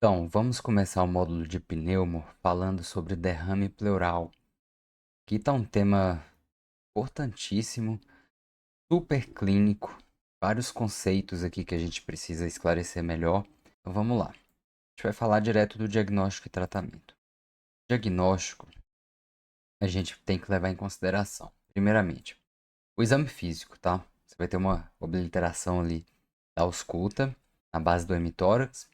Então, vamos começar o módulo de pneumo falando sobre derrame pleural. Aqui está um tema importantíssimo, super clínico, vários conceitos aqui que a gente precisa esclarecer melhor. Então vamos lá. A gente vai falar direto do diagnóstico e tratamento. Diagnóstico, a gente tem que levar em consideração, primeiramente, o exame físico, tá? Você vai ter uma obliteração ali da ausculta, na base do hemitórax.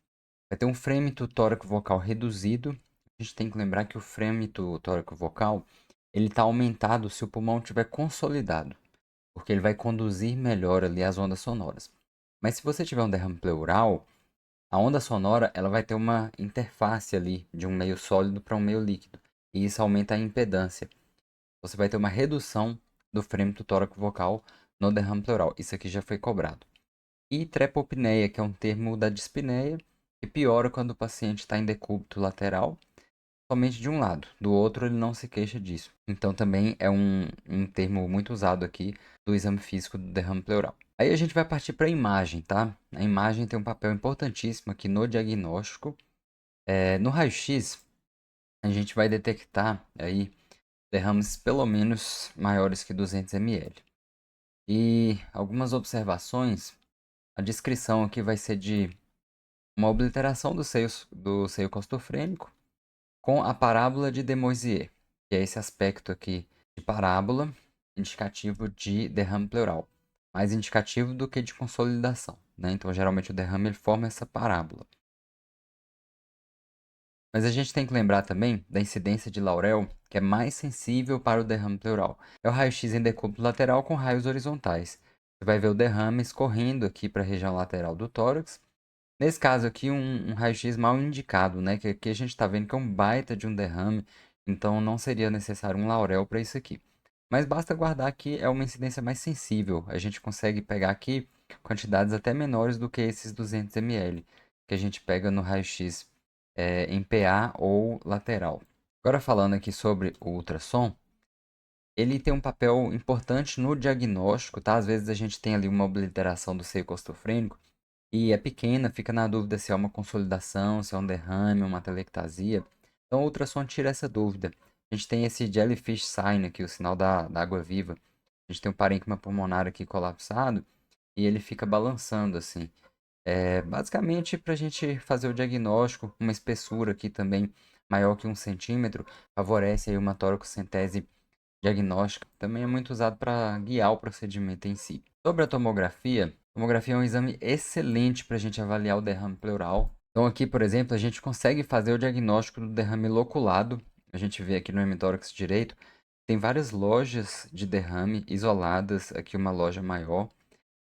Vai ter um frêmito tóraco-vocal reduzido. A gente tem que lembrar que o frêmito tóraco-vocal ele está aumentado se o pulmão estiver consolidado, porque ele vai conduzir melhor ali as ondas sonoras. Mas se você tiver um derrame pleural, a onda sonora ela vai ter uma interface ali de um meio sólido para um meio líquido, e isso aumenta a impedância. Você vai ter uma redução do frêmito tóraco-vocal no derrame pleural. Isso aqui já foi cobrado. E trepopneia, que é um termo da dispneia, que piora quando o paciente está em decúbito lateral, somente de um lado. Do outro, ele não se queixa disso. Então, também é um termo muito usado aqui do exame físico do derrame pleural. Aí a gente vai partir para a imagem, tá? A imagem tem um papel importantíssimo aqui no diagnóstico. No raio-x, a gente vai detectar aí derrames pelo menos maiores que 200 ml. E algumas observações, a descrição aqui vai ser de uma obliteração do seio costofrênico com a parábola de Demoisier, que é esse aspecto aqui de parábola, indicativo de derrame pleural, mais indicativo do que de consolidação, né? Então, geralmente o derrame ele forma essa parábola. Mas a gente tem que lembrar também da incidência de Laurel, que é mais sensível para o derrame pleural. É o raio-x em decúbito lateral com raios horizontais. Você vai ver o derrame escorrendo aqui para a região lateral do tórax. Nesse caso aqui, um raio-x mal indicado, né? Que aqui a gente está vendo que é um baita de um derrame, então não seria necessário um Laurel para isso aqui. Mas basta guardar que é uma incidência mais sensível. A gente consegue pegar aqui quantidades até menores do que esses 200 ml que a gente pega no raio-x em PA ou lateral. Agora falando aqui sobre o ultrassom, ele tem um papel importante no diagnóstico, tá? Às vezes a gente tem ali uma obliteração do seio costofrênico e é pequena, fica na dúvida se é uma consolidação, se é um derrame, uma atelectasia. Então, o ultrassom tira essa dúvida. A gente tem esse jellyfish sign aqui, o sinal da água viva. A gente tem um parênquima pulmonar aqui colapsado e ele fica balançando assim. Basicamente, para a gente fazer o diagnóstico, uma espessura aqui também maior que 1 centímetro favorece aí uma toracocentese diagnóstica. Também é muito usado para guiar o procedimento em si. Sobre a tomografia é um exame excelente para a gente avaliar o derrame pleural. Então aqui, por exemplo, a gente consegue fazer o diagnóstico do derrame loculado. A gente vê aqui no hemitórax direito, tem várias lojas de derrame isoladas, aqui uma loja maior.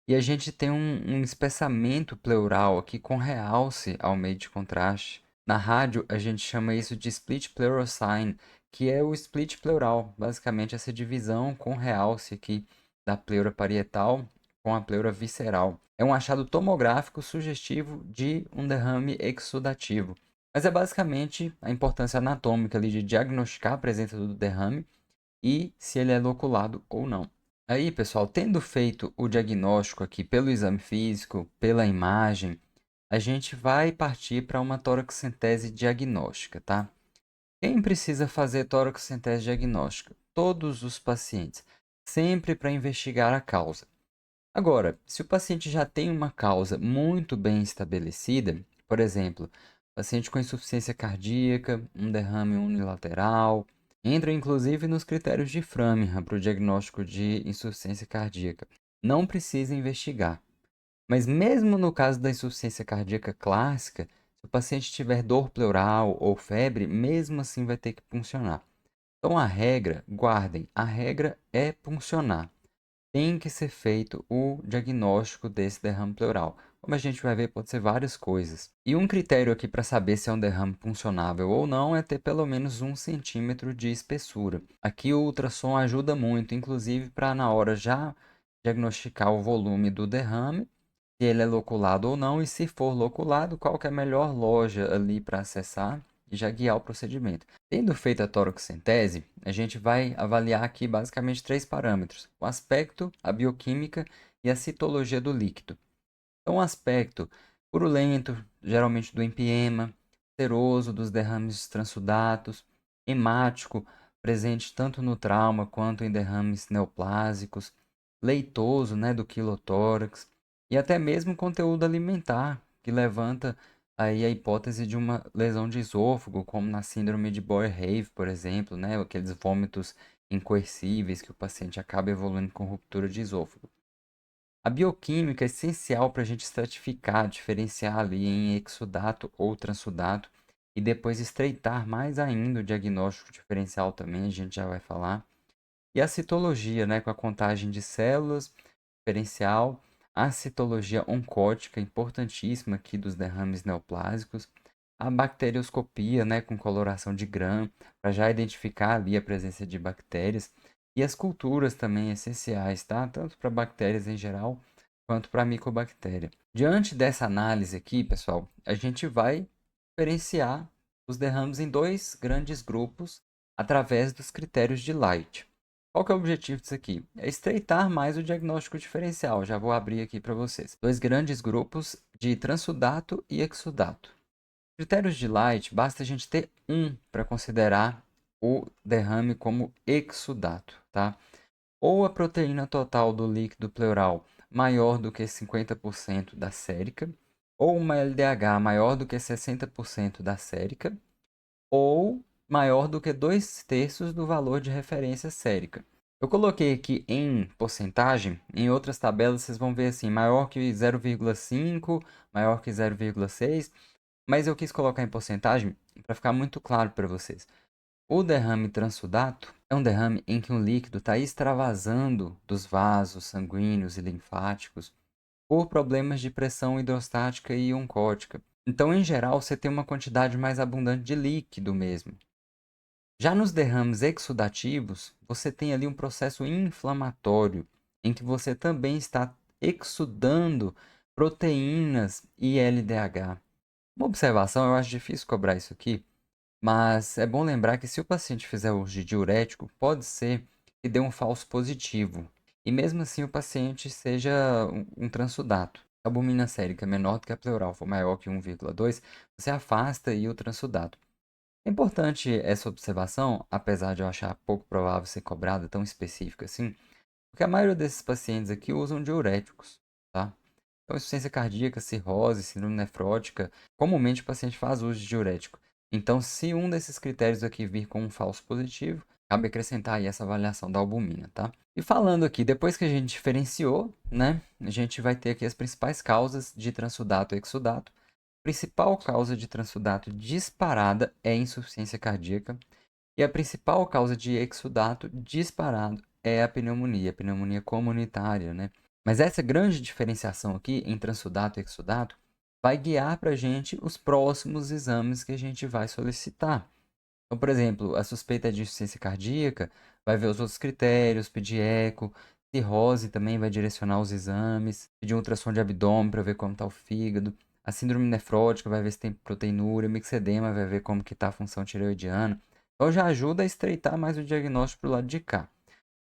E a gente tem um espessamento pleural aqui com realce ao meio de contraste. Na rádio, a gente chama isso de split pleural sign, que é o split pleural, basicamente essa divisão com realce aqui da pleura parietal com a pleura visceral. É um achado tomográfico sugestivo de um derrame exudativo. Mas é basicamente a importância anatômica ali de diagnosticar a presença do derrame e se ele é loculado ou não. Aí, pessoal, tendo feito o diagnóstico aqui pelo exame físico, pela imagem, a gente vai partir para uma toracocentese diagnóstica, tá? Quem precisa fazer toracocentese diagnóstica? Todos os pacientes, sempre para investigar a causa. Agora, se o paciente já tem uma causa muito bem estabelecida, por exemplo, paciente com insuficiência cardíaca, um derrame unilateral, entra inclusive nos critérios de Framingham para o diagnóstico de insuficiência cardíaca. Não precisa investigar. Mas mesmo no caso da insuficiência cardíaca clássica, se o paciente tiver dor pleural ou febre, mesmo assim vai ter que puncionar. Então a regra, guardem, a regra é puncionar. Tem que ser feito o diagnóstico desse derrame pleural. Como a gente vai ver, pode ser várias coisas. E um critério aqui para saber se é um derrame puncionável ou não é ter pelo menos 1 centímetro de espessura. Aqui o ultrassom ajuda muito, inclusive para na hora já diagnosticar o volume do derrame, se ele é loculado ou não, e se for loculado, qual que é a melhor loja ali para acessar e já guiar o procedimento. Tendo feito a toracocentese, a gente vai avaliar aqui basicamente três parâmetros: o aspecto, a bioquímica e a citologia do líquido. Então, o aspecto purulento, geralmente do empiema, seroso dos derrames transsudatos, hemático, presente tanto no trauma quanto em derrames neoplásicos, leitoso, né, do quilotórax, e até mesmo conteúdo alimentar, que levanta aí a hipótese de uma lesão de esôfago, como na síndrome de Boerhaave, por exemplo, né, aqueles vômitos incoercíveis que o paciente acaba evoluindo com ruptura de esôfago. A bioquímica é essencial para a gente estratificar, diferenciar ali em exudato ou transsudato e depois estreitar mais ainda o diagnóstico diferencial também, a gente já vai falar. E a citologia, né, com a contagem de células diferencial, a citologia oncótica, importantíssima aqui dos derrames neoplásicos, a bacterioscopia, né, com coloração de Gram, para já identificar ali a presença de bactérias, e as culturas também essenciais, tá? Tanto para bactérias em geral, quanto para micobactéria. Diante dessa análise aqui, pessoal, a gente vai diferenciar os derrames em dois grandes grupos através dos critérios de Light. Qual que é o objetivo disso aqui? É estreitar mais o diagnóstico diferencial. Já vou abrir aqui para vocês. Dois grandes grupos de transsudato e exudato. Critérios de Light, basta a gente ter um para considerar o derrame como exudato, tá? Ou a proteína total do líquido pleural maior do que 50% da sérica, ou uma LDH maior do que 60% da sérica, ou maior do que 2/3 do valor de referência sérica. Eu coloquei aqui em porcentagem, em outras tabelas vocês vão ver assim, maior que 0,5, maior que 0,6, mas eu quis colocar em porcentagem para ficar muito claro para vocês. O derrame transsudato é um derrame em que um líquido está extravasando dos vasos sanguíneos e linfáticos por problemas de pressão hidrostática e oncótica. Então, em geral, você tem uma quantidade mais abundante de líquido mesmo. Já nos derrames exudativos, você tem ali um processo inflamatório, em que você também está exudando proteínas e LDH. Uma observação, eu acho difícil cobrar isso aqui, mas é bom lembrar que se o paciente fizer uso de diurético, pode ser que dê um falso positivo. E mesmo assim o paciente seja um transsudato. Se a albumina sérica é menor do que a pleural, for maior que 1,2, você afasta aí o transsudato. É importante essa observação, apesar de eu achar pouco provável ser cobrada tão específica assim, porque a maioria desses pacientes aqui usam diuréticos, tá? Então, insuficiência cardíaca, cirrose, síndrome nefrótica, comumente o paciente faz uso de diurético. Então, se um desses critérios aqui vir com um falso positivo, cabe acrescentar aí essa avaliação da albumina, tá? E falando aqui, depois que a gente diferenciou, né, a gente vai ter aqui as principais causas de transsudato e exudato. A principal causa de transsudato disparada é a insuficiência cardíaca. E a principal causa de exudato disparado é a pneumonia comunitária, né? Mas essa grande diferenciação aqui em transsudato e exudato vai guiar para a gente os próximos exames que a gente vai solicitar. Então, por exemplo, a suspeita de insuficiência cardíaca vai ver os outros critérios, pedir eco, cirrose também vai direcionar os exames, pedir um ultrassom de abdômen para ver como está o fígado, a síndrome nefrótica vai ver se tem proteinúria, o mixedema vai ver como que está a função tireoidiana. Então já ajuda a estreitar mais o diagnóstico para o lado de cá.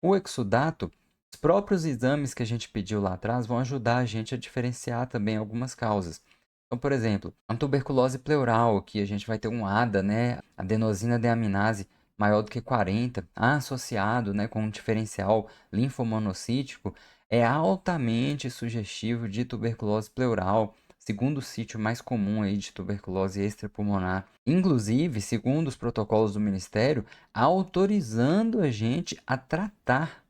O exudato, os próprios exames que a gente pediu lá atrás vão ajudar a gente a diferenciar também algumas causas. Então, por exemplo, a tuberculose pleural, que a gente vai ter um ADA, né, adenosina deaminase maior do que 40, associado, né, com um diferencial linfomonocítico, é altamente sugestivo de tuberculose pleural, segundo sítio mais comum aí de tuberculose extrapulmonar. Inclusive, segundo os protocolos do Ministério, autorizando a gente a tratar,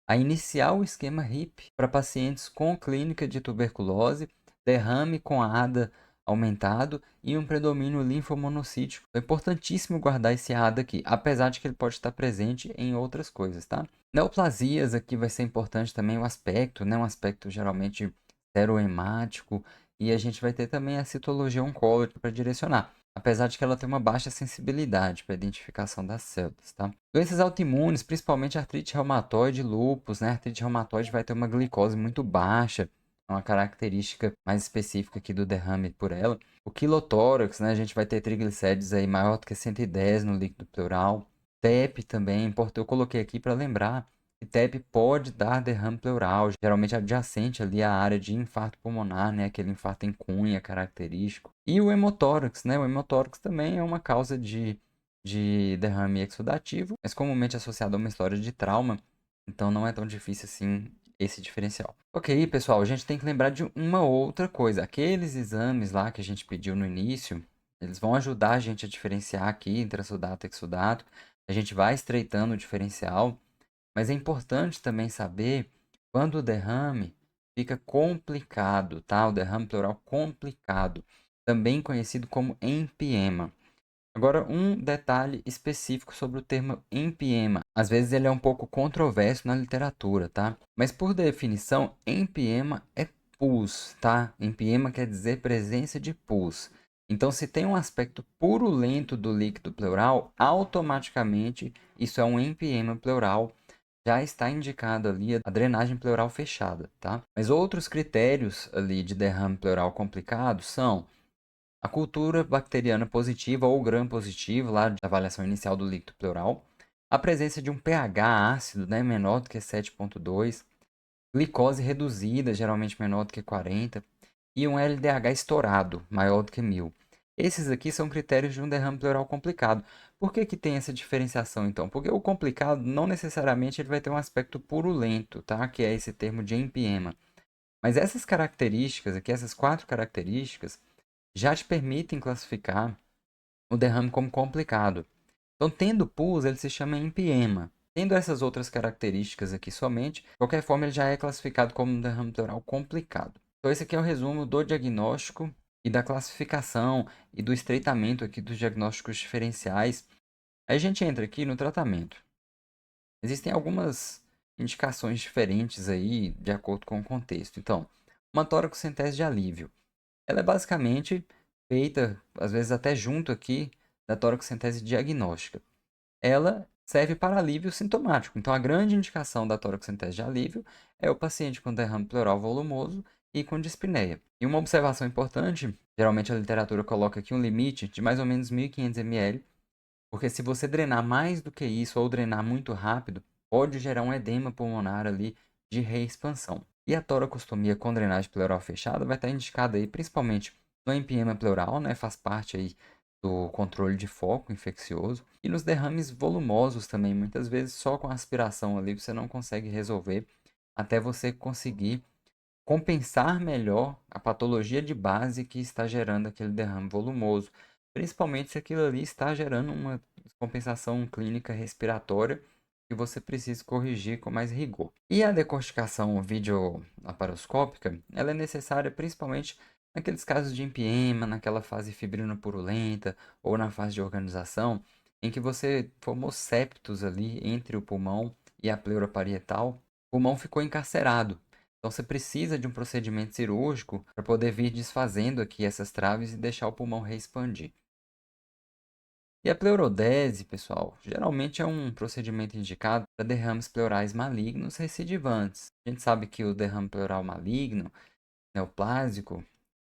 a iniciar o esquema RIP para pacientes com clínica de tuberculose, derrame com ADA aumentado e um predomínio linfomonocítico. É importantíssimo guardar esse ADA aqui, apesar de que ele pode estar presente em outras coisas, tá? Neoplasias aqui vai ser importante também o aspecto, né? Um aspecto geralmente serohemático, e a gente vai ter também a citologia oncológica para direcionar, apesar de que ela tem uma baixa sensibilidade para identificação das células, tá? Doenças autoimunes, principalmente artrite reumatoide e lúpus, né? A artrite reumatoide vai ter uma glicose muito baixa, é uma característica mais específica aqui do derrame por ela. O quilotórax, né? A gente vai ter triglicérides aí maior do que 110 no líquido pleural. TEP também, eu coloquei aqui para lembrar E TEP pode dar derrame pleural, geralmente adjacente ali à área de infarto pulmonar, né? Aquele infarto em cunha característico. E o hemotórax, né? O hemotórax também é uma causa de derrame exudativo, mas comumente associado a uma história de trauma. Então não é tão difícil assim esse diferencial. Ok, pessoal, a gente tem que lembrar de uma outra coisa. Aqueles exames lá que a gente pediu no início, eles vão ajudar a gente a diferenciar aqui entre exudato e exudato. A gente vai estreitando o diferencial. Mas é importante também saber quando o derrame fica complicado, tá? O derrame pleural complicado, também conhecido como empiema. Agora, um detalhe específico sobre o termo empiema. Às vezes ele é um pouco controverso na literatura, tá? Mas por definição, empiema é pus, tá? Empiema quer dizer presença de pus. Então, se tem um aspecto purulento do líquido pleural, automaticamente isso é um empiema pleural, já está indicado ali a drenagem pleural fechada, tá? Mas outros critérios ali de derrame pleural complicado são a cultura bacteriana positiva ou gram positivo, lá de avaliação inicial do líquido pleural, a presença de um pH ácido, né, menor do que 7,2, glicose reduzida, geralmente menor do que 40, e um LDH estourado, maior do que 1000. Esses aqui são critérios de um derrame pleural complicado. Por que que tem essa diferenciação, então? Porque o complicado não necessariamente ele vai ter um aspecto purulento, tá? Que é esse termo de empiema. Mas essas características aqui, essas 4 características, já te permitem classificar o derrame como complicado. Então, tendo pus, ele se chama empiema. Tendo essas outras características aqui somente, de qualquer forma, ele já é classificado como um derrame pleural complicado. Então, esse aqui é o resumo do diagnóstico e da classificação e do estreitamento aqui dos diagnósticos diferenciais. Aí a gente entra aqui no tratamento. Existem algumas indicações diferentes aí, de acordo com o contexto. Então, uma toracocentese de alívio. Ela é basicamente feita, às vezes até junto aqui, da toracocentese diagnóstica. Ela serve para alívio sintomático. Então, a grande indicação da toracocentese de alívio é o paciente com derrame pleural volumoso e com dispneia. E uma observação importante, geralmente a literatura coloca aqui um limite de mais ou menos 1.500 ml, porque se você drenar mais do que isso ou drenar muito rápido, pode gerar um edema pulmonar ali de reexpansão. E a toracostomia com drenagem pleural fechada vai estar indicada aí principalmente no empiema pleural, né? Faz parte aí do controle de foco infeccioso. E nos derrames volumosos também, muitas vezes só com aspiração ali você não consegue resolver até você conseguir compensar melhor a patologia de base que está gerando aquele derrame volumoso, principalmente se aquilo ali está gerando uma descompensação clínica respiratória que você precisa corrigir com mais rigor. E a decorticação videolaparoscópica, ela é necessária principalmente naqueles casos de empiema, naquela fase fibrino-purulenta ou na fase de organização, em que você formou septos ali entre o pulmão e a pleura parietal, o pulmão ficou encarcerado. Então você precisa de um procedimento cirúrgico para poder vir desfazendo aqui essas traves e deixar o pulmão reexpandir. E a pleurodese, pessoal, geralmente é um procedimento indicado para derrames pleurais malignos recidivantes. A gente sabe que o derrame pleural maligno, neoplásico,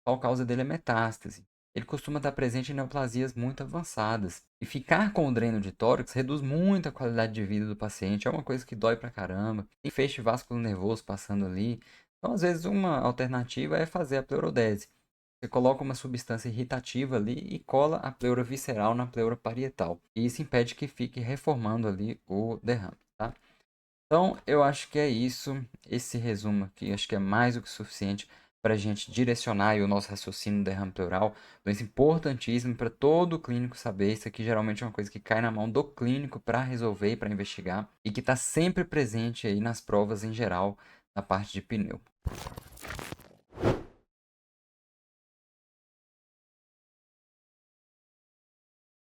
a causa dele é metástase. Ele costuma estar presente em neoplasias muito avançadas. E ficar com o dreno de tórax reduz muito a qualidade de vida do paciente. É uma coisa que dói pra caramba. Tem feixe vascular nervoso passando ali. Então, às vezes, uma alternativa é fazer a pleurodese. Você coloca uma substância irritativa ali e cola a pleura visceral na pleura parietal. E isso impede que fique reformando ali o derrame, tá? Então, eu acho que é isso. Esse resumo aqui, acho que é mais do que suficiente para a gente direcionar aí o nosso raciocínio do derrame pleural. Doença importantíssima para todo clínico saber. Isso aqui geralmente é uma coisa que cai na mão do clínico para resolver e para investigar. E que está sempre presente aí nas provas em geral, na parte de pneu.